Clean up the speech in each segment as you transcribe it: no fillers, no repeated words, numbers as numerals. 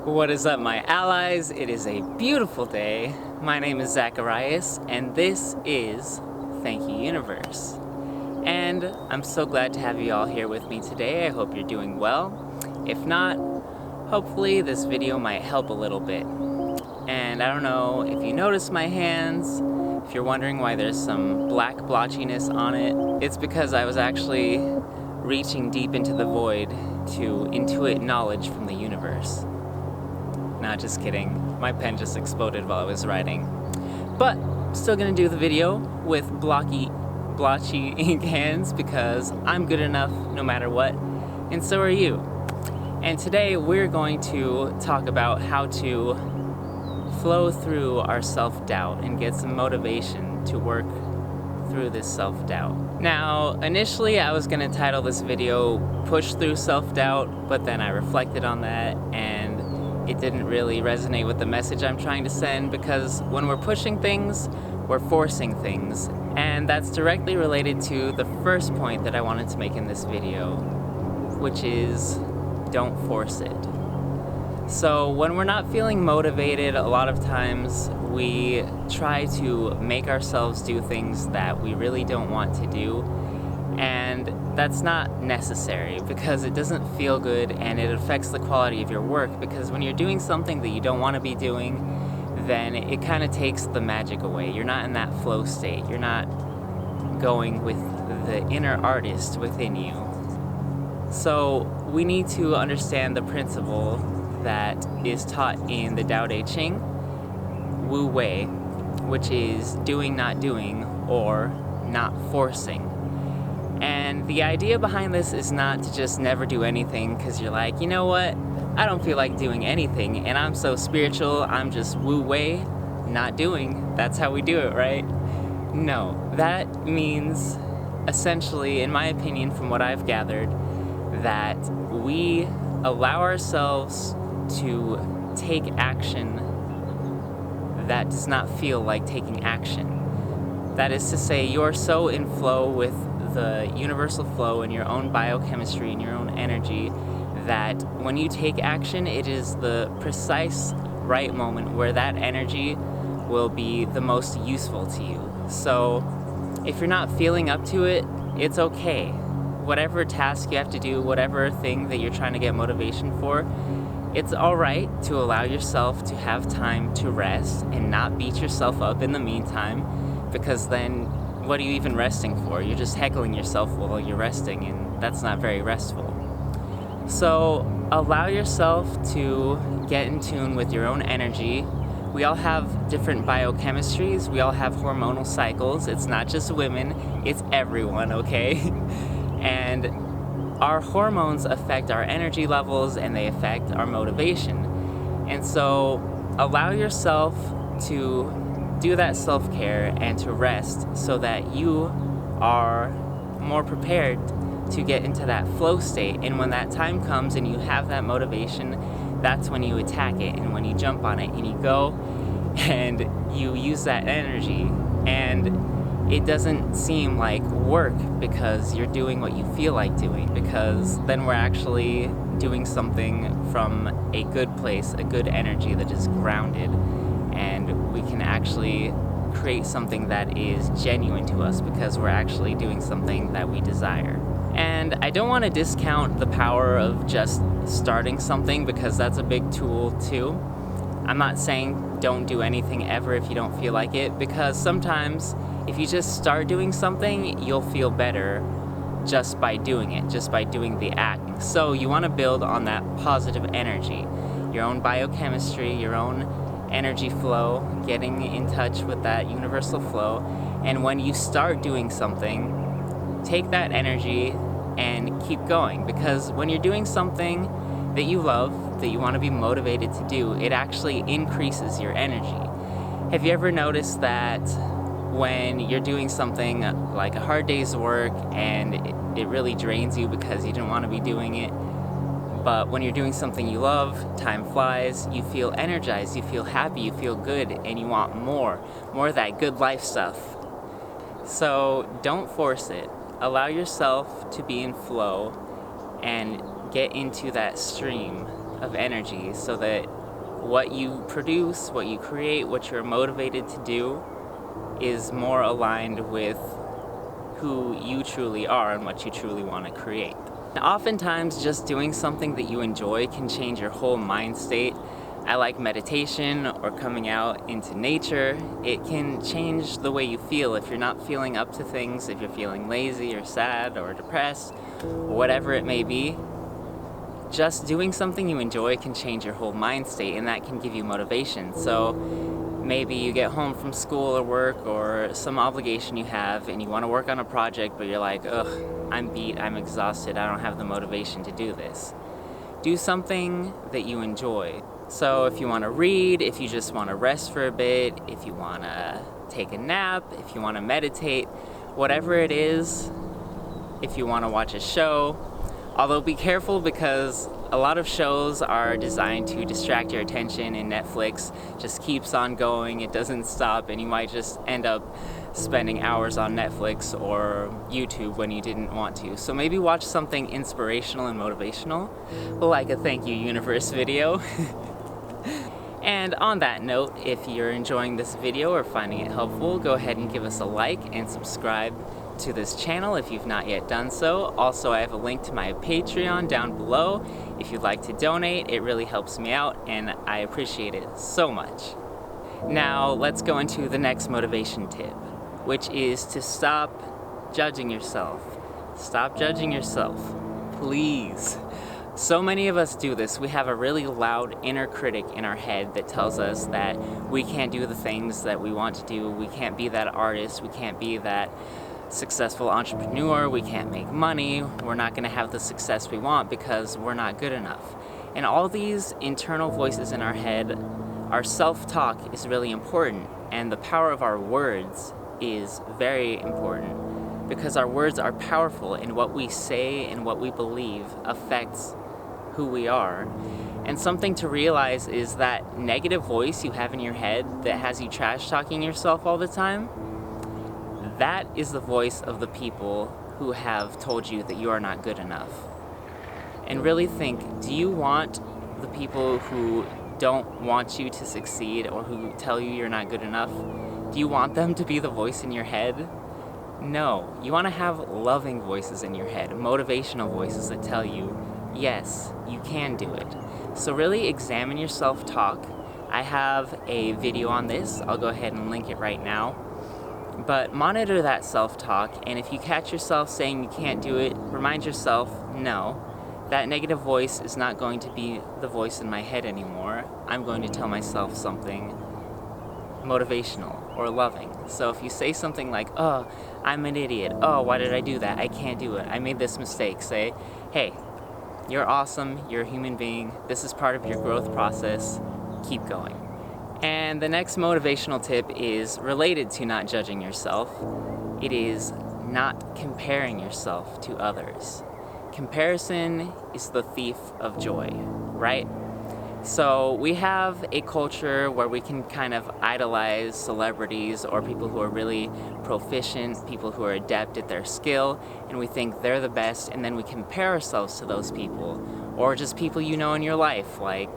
What is up, my allies? It is a beautiful day. My name is Zacharias, and this is Thank You Universe. And I'm so glad to have you all here with me today. I hope you're doing well. If not, hopefully this video might help a little bit. And I don't know if you notice my hands, if you're wondering why there's some black blotchiness on it, it's because I was actually reaching deep into the void to intuit knowledge from the universe. Not just kidding, my pen just exploded while I was writing. But I'm still gonna do the video with blotchy ink hands because I'm good enough no matter what, and so are you. And today we're going to talk about how to flow through our self-doubt and get some motivation to work through this self-doubt. Now, initially I was gonna title this video Push Through Self-Doubt, but then I reflected on that and it didn't really resonate with the message I'm trying to send, because when we're pushing things, we're forcing things. And that's directly related to the first point that I wanted to make in this video, which is don't force it. So when we're not feeling motivated, a lot of times we try to make ourselves do things that we really don't want to do. And that's not necessary because it doesn't feel good and it affects the quality of your work, because when you're doing something that you don't want to be doing, then it kind of takes the magic away. You're not in that flow state. You're not going with the inner artist within you. So we need to understand the principle that is taught in the Tao Te Ching, Wu Wei, which is doing, not doing, or not forcing. And the idea behind this is not to just never do anything because you're like, you know what, I don't feel like doing anything and I'm so spiritual, I'm just Wu Wei, not doing. That's how we do it, right? No, that means essentially, in my opinion, from what I've gathered, that we allow ourselves to take action that does not feel like taking action. That is to say, you're so in flow with the universal flow in your own biochemistry and your own energy that when you take action, it is the precise right moment where that energy will be the most useful to you. So if you're not feeling up to it, it's okay. Whatever task you have to do, whatever thing that you're trying to get motivation for, it's alright to allow yourself to have time to rest and not beat yourself up in the meantime, because then what are you even resting for? You're just heckling yourself while you're resting, and that's not very restful. So allow yourself to get in tune with your own energy. We all have different biochemistries. We all have hormonal cycles. It's not just women, it's everyone, okay? And our hormones affect our energy levels and they affect our motivation. And so allow yourself to do that self-care and to rest so that you are more prepared to get into that flow state. And when that time comes and you have that motivation, that's when you attack it and when you jump on it and you go and you use that energy. And it doesn't seem like work because you're doing what you feel like doing, because then we're actually doing something from a good place, a good energy that is grounded, and we can actually create something that is genuine to us because we're actually doing something that we desire. And I don't want to discount the power of just starting something, because that's a big tool too. I'm not saying don't do anything ever if you don't feel like it, because sometimes if you just start doing something, you'll feel better just by doing it, just by doing the act. So you want to build on that positive energy, your own biochemistry, your own energy flow, getting in touch with that universal flow. And when you start doing something, take that energy and keep going, because when you're doing something that you love, that you want to be motivated to do, it actually increases your energy. Have you ever noticed that when you're doing something like a hard day's work and it really drains you because you didn't want to be doing it, but when you're doing something you love, time flies, you feel energized, you feel happy, you feel good, and you want more of that good life stuff. So don't force it. Allow yourself to be in flow and get into that stream of energy so that what you produce, what you create, what you're motivated to do is more aligned with who you truly are and what you truly want to create. Oftentimes, just doing something that you enjoy can change your whole mind state. I like meditation or coming out into nature. It can change the way you feel if you're not feeling up to things, if you're feeling lazy or sad or depressed, or whatever it may be. Just doing something you enjoy can change your whole mind state, and that can give you motivation. So maybe you get home from school or work or some obligation you have and you want to work on a project, but you're like, ugh, I'm beat, I'm exhausted, I don't have the motivation to do this. Do something that you enjoy. So if you want to read, if you just want to rest for a bit, if you want to take a nap, if you want to meditate, whatever it is, if you want to watch a show. Although be careful, because a lot of shows are designed to distract your attention, and Netflix just keeps on going, it doesn't stop, and you might just end up spending hours on Netflix or YouTube when you didn't want to. So maybe watch something inspirational and motivational, like a Thank You Universe video. And on that note, if you're enjoying this video or finding it helpful, go ahead and give us a like and subscribe to this channel if you've not yet done so. Also, I have a link to my Patreon down below. If you'd like to donate, it really helps me out and I appreciate it so much. Now, let's go into the next motivation tip, which is to stop judging yourself. Stop judging yourself, please. So many of us do this. We have a really loud inner critic in our head that tells us that we can't do the things that we want to do. We can't be that artist. We can't be that successful entrepreneur. We can't make money. We're not going to have the success we want because we're not good enough. And all these internal voices in our head, our self-talk is really important. And the power of our words is very important, because our words are powerful, and what we say and what we believe affects who we are. And something to realize is that negative voice you have in your head that has you trash talking yourself all the time, that is the voice of the people who have told you that you are not good enough. And really think, do you want the people who don't want you to succeed or who tell you you're not good enough, do you want them to be the voice in your head? No, you want to have loving voices in your head, motivational voices that tell you, yes, you can do it. So really examine your self-talk. I have a video on this. I'll go ahead and link it right now. But monitor that self-talk, and if you catch yourself saying you can't do it, remind yourself, no, that negative voice is not going to be the voice in my head anymore. I'm going to tell myself something motivational or loving. So if you say something like, oh, I'm an idiot, oh, why did I do that, I can't do it, I made this mistake, say, hey, you're awesome, you're a human being, this is part of your growth process, keep going. And the next motivational tip is related to not judging yourself. It is not comparing yourself to others. Comparison is the thief of joy, right? So we have a culture where we can kind of idolize celebrities or people who are really proficient, people who are adept at their skill, and we think they're the best, and then we compare ourselves to those people, or just people you know in your life, like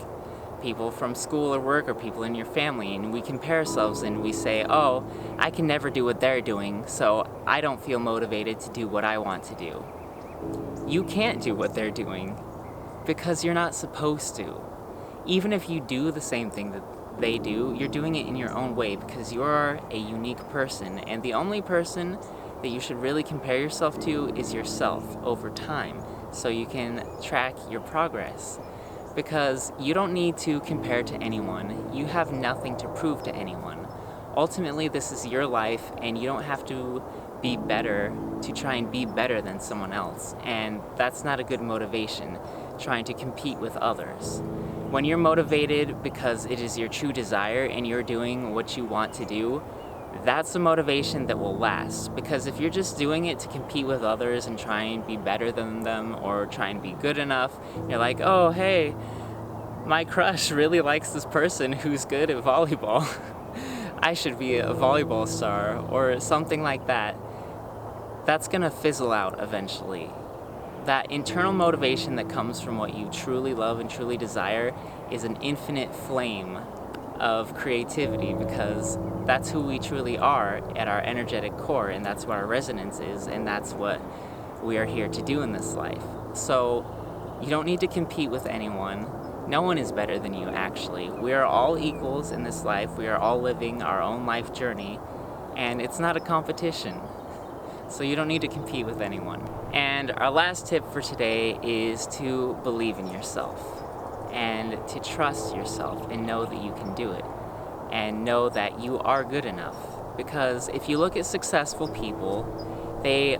people from school or work or people in your family, and we compare ourselves and we say, oh, I can never do what they're doing, so I don't feel motivated to do what I want to do. You can't do what they're doing because you're not supposed to. Even if you do the same thing that they do, you're doing it in your own way because you're a unique person, and the only person that you should really compare yourself to is yourself over time, so you can track your progress. Because you don't need to compare to anyone. You have nothing to prove to anyone. Ultimately, this is your life, and you don't have to be better to try and be better than someone else. And that's not a good motivation, trying to compete with others. When you're motivated because it is your true desire and you're doing what you want to do, that's a motivation that will last. Because if you're just doing it to compete with others and try and be better than them or try and be good enough, you're like, oh, hey, my crush really likes this person who's good at volleyball. I should be a volleyball star or something like that. That's gonna fizzle out eventually. that internal motivation that comes from what you truly love and truly desire is an infinite flame of creativity, because that's who we truly are at our energetic core, and that's what our resonance is, and that's what we are here to do in this life. So you don't need to compete with anyone. No one is better than you, actually. We are all equals in this life. We are all living our own life journey, and it's not a competition. So you don't need to compete with anyone. And our last tip for today is to believe in yourself and to trust yourself and know that you can do it and know that you are good enough. Because if you look at successful people, they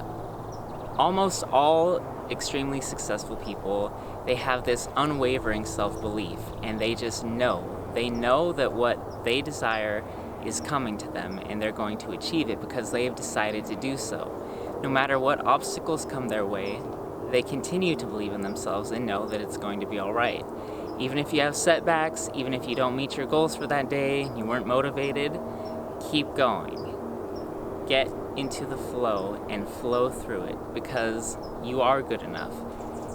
almost all extremely successful people, they have this unwavering self-belief, and they just know. They know that what they desire is coming to them, and they're going to achieve it because they have decided to do so. No matter what obstacles come their way, they continue to believe in themselves and know that it's going to be all right. Even if you have setbacks, even if you don't meet your goals for that day, you weren't motivated, keep going. Get into the flow and flow through it, because you are good enough.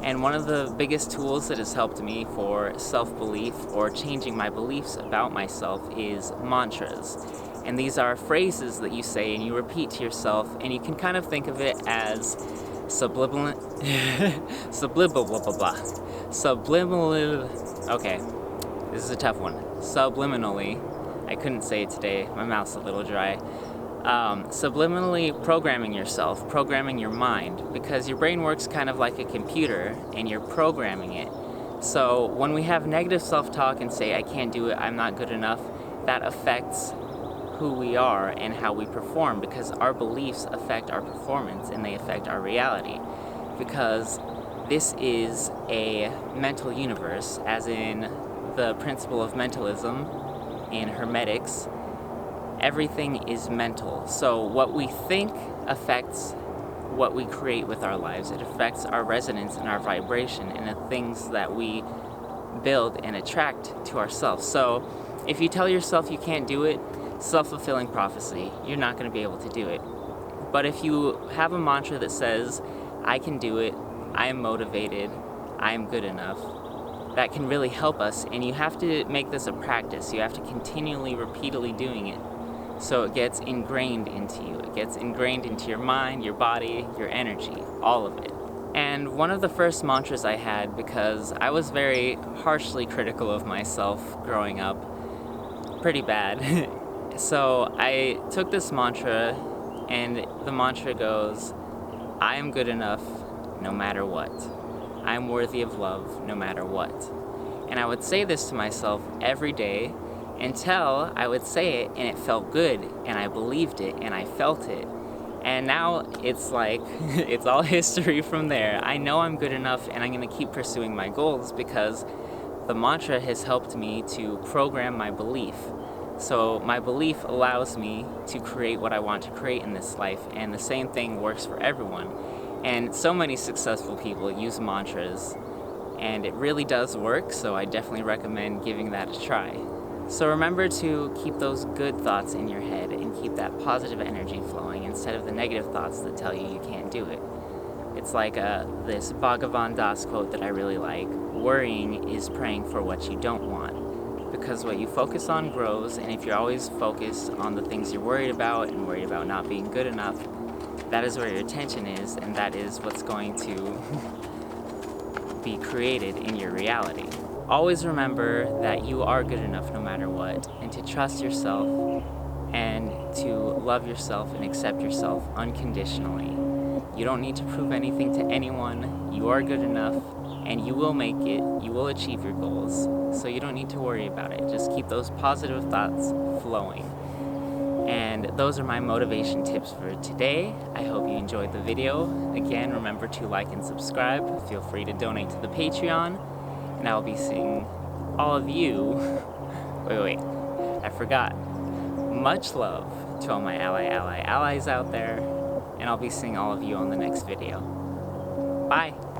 And one of the biggest tools that has helped me for self-belief or changing my beliefs about myself is mantras. And these are phrases that you say and you repeat to yourself, and you can kind of think of it as subliminal, okay, this is a tough one. Subliminally, I couldn't say it today, my mouth's a little dry. Subliminally programming yourself, programming your mind, because your brain works kind of like a computer and you're programming it. So when we have negative self-talk and say, I can't do it, I'm not good enough, that affects who we are and how we perform, because our beliefs affect our performance and they affect our reality. Because this is a mental universe, as in the principle of mentalism in Hermetics. Everything is mental. So what we think affects what we create with our lives. It affects our resonance and our vibration and the things that we build and attract to ourselves. So if you tell yourself you can't do it, self-fulfilling prophecy, you're not going to be able to do it. But if you have a mantra that says, I can do it, I am motivated, I am good enough, that can really help us. And you have to make this a practice. You have to continually, repeatedly doing it, so it gets ingrained into you. It gets ingrained into your mind, your body, your energy, all of it. And one of the first mantras I had, because I was very harshly critical of myself growing up, pretty bad. So I took this mantra, and the mantra goes, I am good enough no matter what. I am worthy of love no matter what. And I would say this to myself every day until I would say it and it felt good and I believed it and I felt it. And now it's like, it's all history from there. I know I'm good enough and I'm going to keep pursuing my goals, because the mantra has helped me to program my belief. So my belief allows me to create what I want to create in this life, and the same thing works for everyone. And so many successful people use mantras, and it really does work, so I definitely recommend giving that a try. So remember to keep those good thoughts in your head and keep that positive energy flowing instead of the negative thoughts that tell you you can't do it. It's like this Bhagavan Das quote that I really like: worrying is praying for what you don't want. Because what you focus on grows, and if you're always focused on the things you're worried about and worried about not being good enough, that is where your attention is, and that is what's going to be created in your reality. Always remember that you are good enough no matter what, and to trust yourself and to love yourself and accept yourself unconditionally. You don't need to prove anything to anyone. You are good enough, and you will make it. You will achieve your goals, so you don't need to worry about it. Just keep those positive thoughts flowing. And those are my motivation tips for today. I hope you enjoyed the video. Again, remember to like and subscribe. Feel free to donate to the Patreon, and I'll be seeing all of you. Wait, I forgot. Much love to all my allies out there, and I'll be seeing all of you on the next video. Bye!